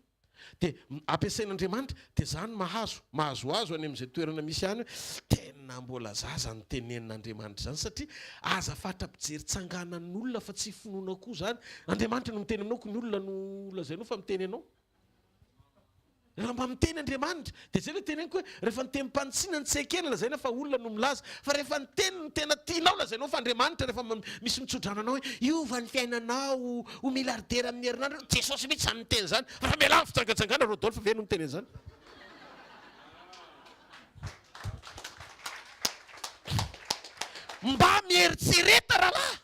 Dia ampiasain'Andriamanitra dia zany mahazoazo any amin'izay toerana misy ihany tena mbola zaza ny tenenin'Andriamanitra zany satria aza fatra-pijery tsanganan'olona fa tsy finoana koa zany. Andriamanitra no miteny aminao ko ny olona no lazainao fa miteny anao. Raha mba miteny Andriamanitra dia zay le teneniko hoe rehefa ny teny mpanitsina ny tsekena lazaina fa olona no milaza, fa rehefa ny teny no tena tianao lazainao fa Andriamanitra rehefa misy mitsodrananao hoe iova ny fiainanao ho miliardera amin'ny herinandro. Jesosy mihitsy zany miteny zany. Raha miala avy fitsangatsangana Rodolphe ve no miteny zany? Mba mieritsereta rahalahy.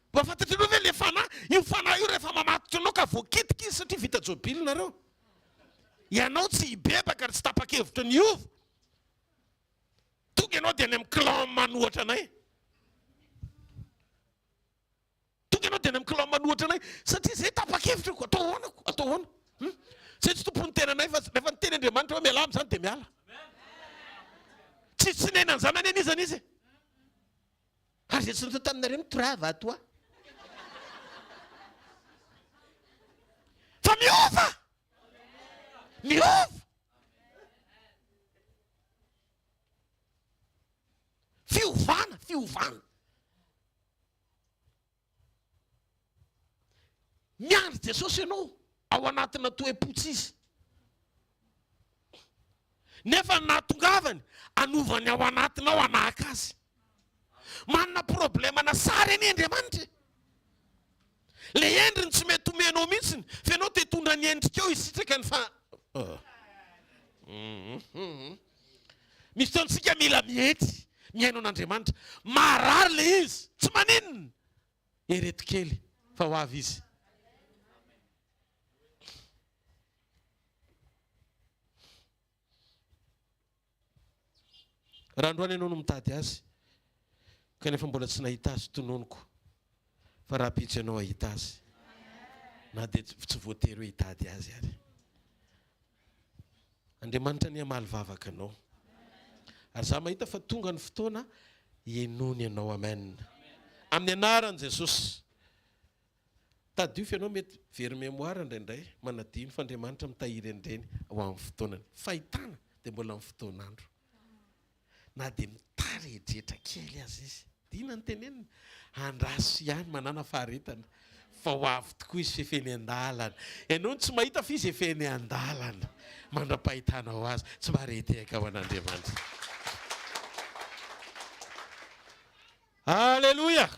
Mba fantatrareo ve le fanahy? Io fanahy io rehefa mamatotra anao ka voakitika izy satria vita jobily nareo. Ianao tsy hibebaka ary tsy tapa-kevitra ny ova. Tonga ianao dia any amin'ny clan manohatra anay. Tonga ianao dia any amin'ny clan manohatra anay satria zay tapa-kevitra ko. Atao hoanako, atao hoana. Zay tsy tompony tena anay fa rehefa ny teny Andriamanitra hoe miala amin'izany dia miala. Tsy tsinenany zany any an'izany izy. Ary zay tsy nitao taminareo mitrava toa. Fa miova! Miova! Fiovana. Miandry Jesosy ianao ao anatina toe-potsy izy. Nefa natongavany anovany ao anatinao anahaka azy. Manana problema na sara eny Andriamanitra. Le endriny tsy mety omenao mihitsiny fa ianao te hitondra ny endrikao isitraka ny fa misy taontsika mila mihetsy miaino an'Andriamanitra. Marary le izy tsy maninona ereto kely fa ho avy izy. Raha androany ianao no mitady azy kanefa mbola tsy nahita azy tononoko fa raha pitsy ianao ahita azy na dia tsy voatery hoe hitady azy ary. Andriamanitra ny hamaly vavaka anao ary za mahita fa tonga ny fotoana hienony ianao. Amen. Amin'ny anaran'i Jesosy. Tadiofa ianao mety very mémoire indraindray manadino fa Andriamanitra mitahiry an'ireny ho amin'ny fotoanany. Fahitana dia mbola amin'ny fotoanandro. Na dia mitarejedra kely azy izy. Dina ny tenenina. Andraso ihany manana faharetana. Fa ho avy tokoa izy fefeny an-dalana. Ianao tsy mahita fa izy efeny an-dalana. Mandra-pahitana ho azy. Tsy mahareteka ho an'Andriamanitra. Halleluja.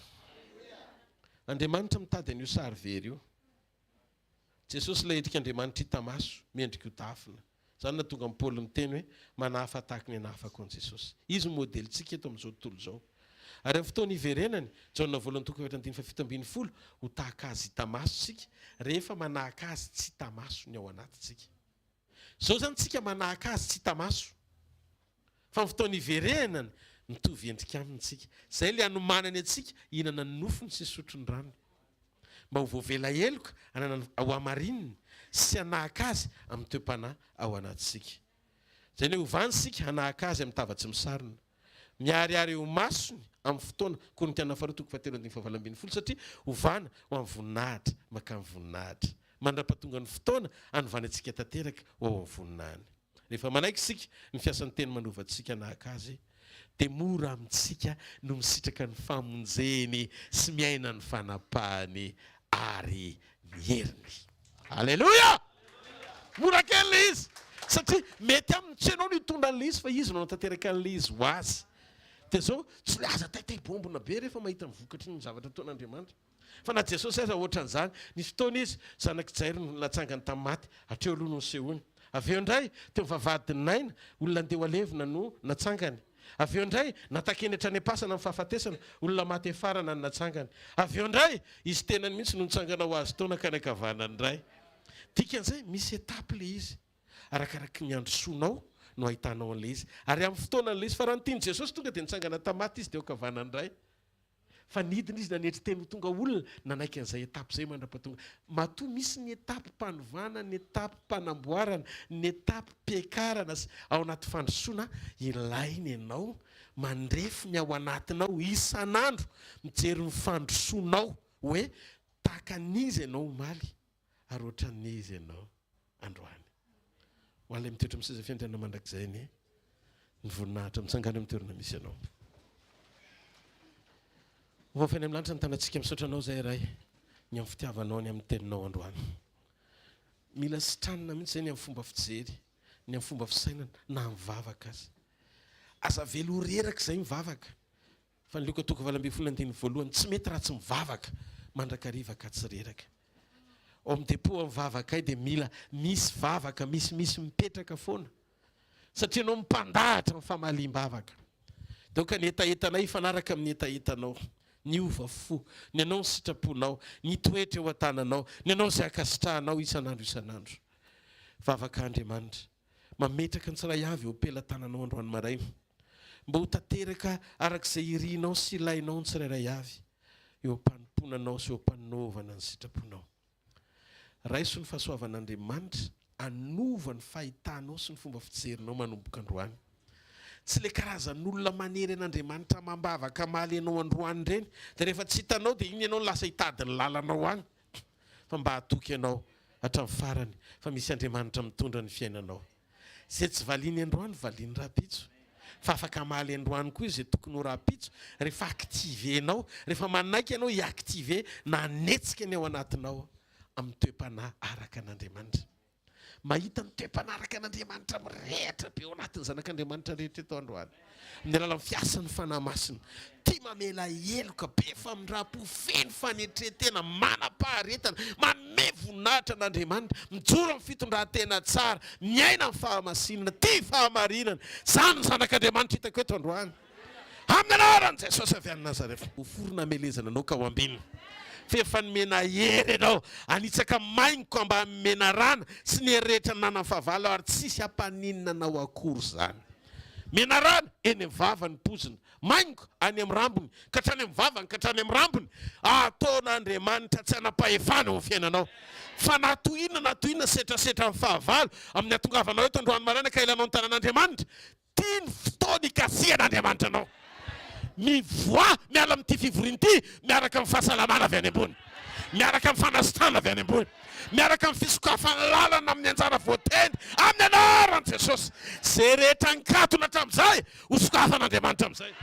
Andriamanitra mitady an'io sary very io. Jesosy ilay endrika Andriamanitra hita maso, miendrika ho tafina. Zany na tonga Paoly miteny hoe manahafa tahaka ny anahafako an'i Jesosy. Izy modelintsika eto amin'izao tontolo izao. Ary amin'ny fotoana hiverenany, Jaona voalohany toko 7:7 ho tahaka azy hita maso tsika, rehefa manahaka azy tsy hita maso ny ao anatintsika. Zao zany tsika manahaka azy tsy hita maso. Fa amin'ny fotoana hiverenany mitovy endrika aminy tsika. Zay ilay anomanany antsika hihinana ny nofony sy sotro ny rano. Mba ho voavela heloka anana ao amarininy sy hanahaka azy amin'ny toe-panahy ao anatintsika. Zay ny hovansika hanahaka azy amin'ny tavatsy misarona. Miariary eo masony amin'ny fotoana Korintiana faharoa toko 7:12 satria hovana ho amin'ny voninahitra maka amin'ny voninahitra. Mandra-pahatonga ny fotoana anovana antsika tanteraka ho ao amin'ny voninahiny. Rehefa manaiky isika ny fiasan'ny teny manovantsika hanahaka azy dia mora amintsika no misitraka ny famonjeny sy miaina ny fanapahany ary ny heriny. Halleluja! Mora kely izy satria mety aminy tsy anao no hitondra an'le izy fa izy no natanteraka an'le izy ho azy dia zao tsy laza taitabombona be rehefa mahita mivokatry ny zavatra ataon'Andriamanitra fa na Jesosy aza ohatran'izany nisy fotoana izy zanaky Jairo no natsangany tamin'ny maty hatreo aloha no nisehony avy eo indray teo mivavahadiny naina olona andeha ho alevina no natsangany avy eo indray natakenatra any am-pasana amin'ny fahafatesana olona maty efarana no natsangany avy eo indray izy tenany mihitsy no nitsangana ho azy taona ka ny akavanany indray dikan'izay misy etape le izy arakaraky ny androsoanao no ahitanao an'le izy ary amin'ny fotoanan'le izy fa raha nytiany Jesosy tonga dia nitsangana tamaty izy dia okavanany indray fa nidina izy nanetry teny ho tonga olona nanaiky an'izay etape zay mandra-patonga matoa misy ny etape mpanovana ny etape mpanamboarana ny etape mpiakarana ao anaty fandrosoana ilainy ianao mandrefy ny ao anatinao isan'andro mijery ny fandrosoanao hoe tahaka n'izy ianao maly ary ohatran'izy ianao androany ho an'ilay mitoetra amin'ny seza fiandriana mandrakizay ny voninahitra mitsangana amin'ny toerana misy ianao vaofainy amin'ny lanitra ny tanantsika misaotranao zay iray ny amin'ny fitiavanao ny amin'ny teninao androany mila sitranina mihitsy zay ny amin'ny fomba fijery ny amin'ny fomba fisainana na mivavaka azy aza velo reraka izay mivavaka fa ny Luka 2:1 tsy mety raha tsy mivavaka mandrakariva ka tsy reraka ao amin'ny depo amin'ny vavaka ay dia mila misy vavaka misy mipetraka foana satria anao mipandahatra amin'ny famaliam-bavaka dia ka ny etaetanay ifanaraka amin'ny etaetanao ny ova fo ny anao ny sitraponao ny toetra eo an-tananao ny anao izay akasitrahanao isan'andro vavaka Andriamanitra mametraka ny tsiray avy eo am-pelantananao androany maraina mba ho tanteraka arak'izay irianao sy ilainao ny tsirairay avy eo am-panomponanao sy eo am-panaovana ny sitraponao raiso ny fahasoavan'Andriamanitra anova ny fahitanao sy ny fomba fijerinao manomboka androany tsy le karazan'olona manery an'Andriamanitra mambavaka maly ianao androany ireny dia rehefa tsy hitanao dia iny ianao no lasa hitady ny lalanao any fa mba hatoky ianao hatramin'ny farany fa misy Andriamanitra mitondra ny fiainanao izay tsy valiany androany valiany rahampitso fa afaka maly androany koa izay tokony ho rahampitso rehefa aktivenao rehefa manaiky ianao hiaktive na anetsika ny ao anatinao amin'ny toe-panahy araka an'Andriamanitra mahita ny toe-panaraka an'Andriamanitra mirehatra be ao anatin'ny zanak'Andriamanitra rehetra eto androany amin'ny alalan'ny fiasan'ny fanahy masina tia mamela heloka be famindrapo feno fanetretena manam-paharetana manome voninahitra an'Andriamanitra mijoro amin'ny fitondran-tena tsara miaina amin'ny fahamasinana tia fahamarinana izany ny zanak'Andriamanitra hitako eto androany amin'ny anaran'i Jesosy avy any Nazareta ho forona hamelezana anao ka ho ambinina fefa nomena hery ianao anitsaka maingo mba mena rana sy ny herehetra nanany fahavalo ary tsisy hampaninina anao akory zany mena rana eny amin'ny vavany pozina maingo any amin'ny rambony katrany amin'ny vavany katrany amin'ny rambony ataon'Andriamanitra tsy hanapahefana ho fiainanao fa natohina setrasetra amin'ny fahavalo amin'ny atongavanao eto androany maraina ka ilanao ny tanan'Andriamanitra tia ny fotoana ikasian'Andriamanitra anao mivoa miala amin'ity fivoriana ity miaraka amin'ny fahasalamana avy any ambony miaraka amin'ny fanasitana avy any ambony miaraka amin'ny fisokafany lalana amin'ny anjara voateny amin'ny anaran'i Jesosy izay rehetra nikatona hatramin'izay ho sokafan'Andriamanitra amin'izay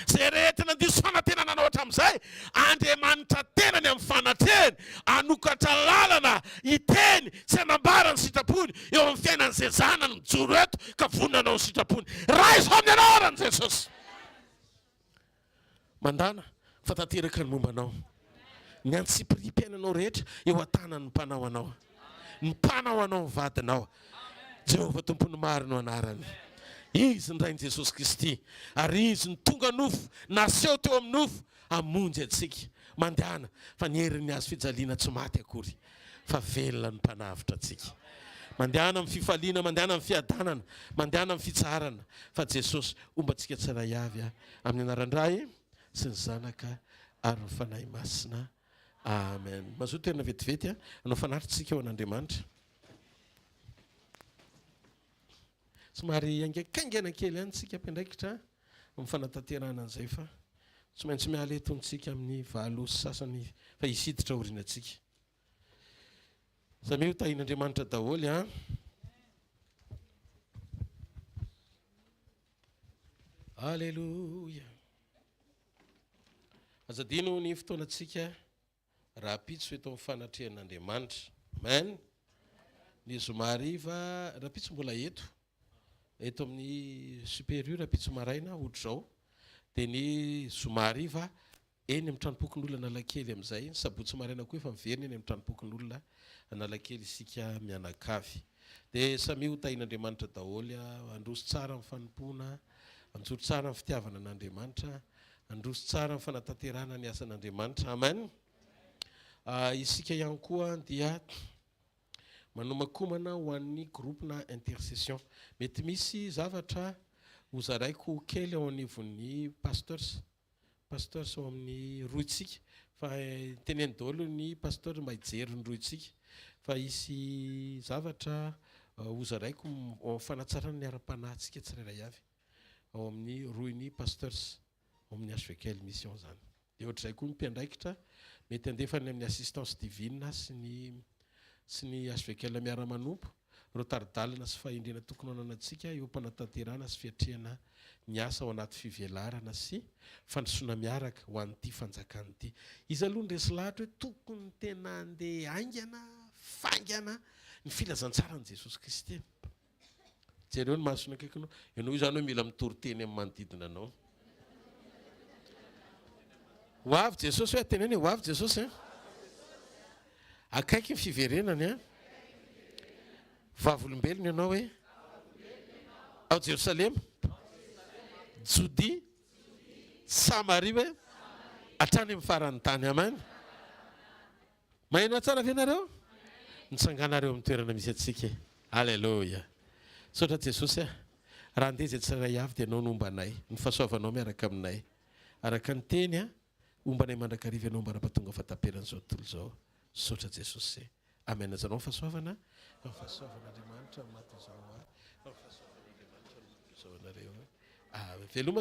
izay rehetra nandiso fanantenana anao hatramin'izay Andriamanitra tenany amin'ny fanatrehany anokatra lalana hiteny sy hanambara ny sitrapony eo amin'ny fiainan'izay zanany mijoro eto ka vononanao ny sitrapony raiso amin'ny anaran'i Jesosy mandana fa tanteraka ny mombanao ny antsipiripy-piainanao rehetra eo an-tanany mpanao anao ny mpanao anao ny vadinao Jehovah tompony maro no anarany izy ny rain'i Jesosy Kristy ary izy ny tonga nofo naseho teo amin'ny nofo hamonjy antsika mandehana fa ny herin'ny azo fijaliana tsy maty akory fa velona ny mpanavitra antsika mandehana amin'ny fifaliana mandehana amin'ny fiadanana mandehana amin'ny fitsarana fa Jesosy ombantsika tsiray avy amin'ny anaran-dray sy ny zanaka ary ny fanahy masina amen mazoto toerana vetivety anao fanatritsika eo an'Andriamanitra somary angakaingana kely any tsika mpiandraikitra amin'ny fanatanterana an'izay fa tsy maintsy miala etontsika amin'ny valo sasany fa hisiditra orinatsika zamy ho tahin'Andriamanitra daholy Alleluia azadino ny fotoanatsika raha pitso eto amin'ny fanatrehan'Andriamanitra amen ny zomariva rapitso mbola eto amin'ny supérieur rapitso maraina ohatr' zao de ny zomariva eny amin'ny tranompokon'olona analakely amin'izay sabotsy maraina koa efa miverina eny amin'ny tranompokon'olona analakely isika mianakavy de samy hotain'Andriamanitra daholo androso tsara amin'ny fanompona anjoro tsara amin'ny fitiavana an'Andriamanitra androso tsara amin'ny fanatanterahana ny asan'Andriamanitra amen. Isika ihany koa dia manomakomana ho an'ny groupe na intercession mety misy zavatra hozaraiko kely ao anivon'ny pasteurs ao amin'ny roitsika fa teneny daholo ny pasteur mba hijery ny roitsika fa isy zavatra hozaraiko fanatsaran'ny ara-panahintsika tsirairay avy ao amin'ny roiny pasteurs ao amin'ny HVKL mission zany de ohatr'izay koa mimpiandraikitra mety andefany amin'ny assistance divine sy ny HVKL miara-manompo reo taridalana sy fahendrena tokony ananantsika eo mpanatanterahana sy fiatrehana ny asa ao anaty fivelarana sy fandrosoana miaraka ho an'ity fanjakana ity izy aloha ndresy lahatra hoe tokony tena andeha aingana fangana ny filazantsara n' Jesosy Kristy jereo ny masona akaikinao ianao io zany hoe mila mitory-teny amin'ny manodidina anao ho avy Jesosy hoe ateneny ho avy Jesosy akaiky ny fiverenany vavolombelona ianao hoe ao Jerosalema Jody Samaria hoe hatrany amin'ny faran'ny tany amen maheno tsara ve nareo nitsanganareo amin'ny toerana misy atsika alleluia sotra Jesosy raha andeha zay tsiray avy dia anao no omba anay ny fahasoavanao miaraka aminay araka ny teny ombanay mandrakariva ianao mba raha-pahatonga fataperan'izao tontolo zao sotra Jesosy amen azanao fahasoavana fahasoavan'Andriamanitra maty zao fahasoavan'Andriamanitra zao anareo veloma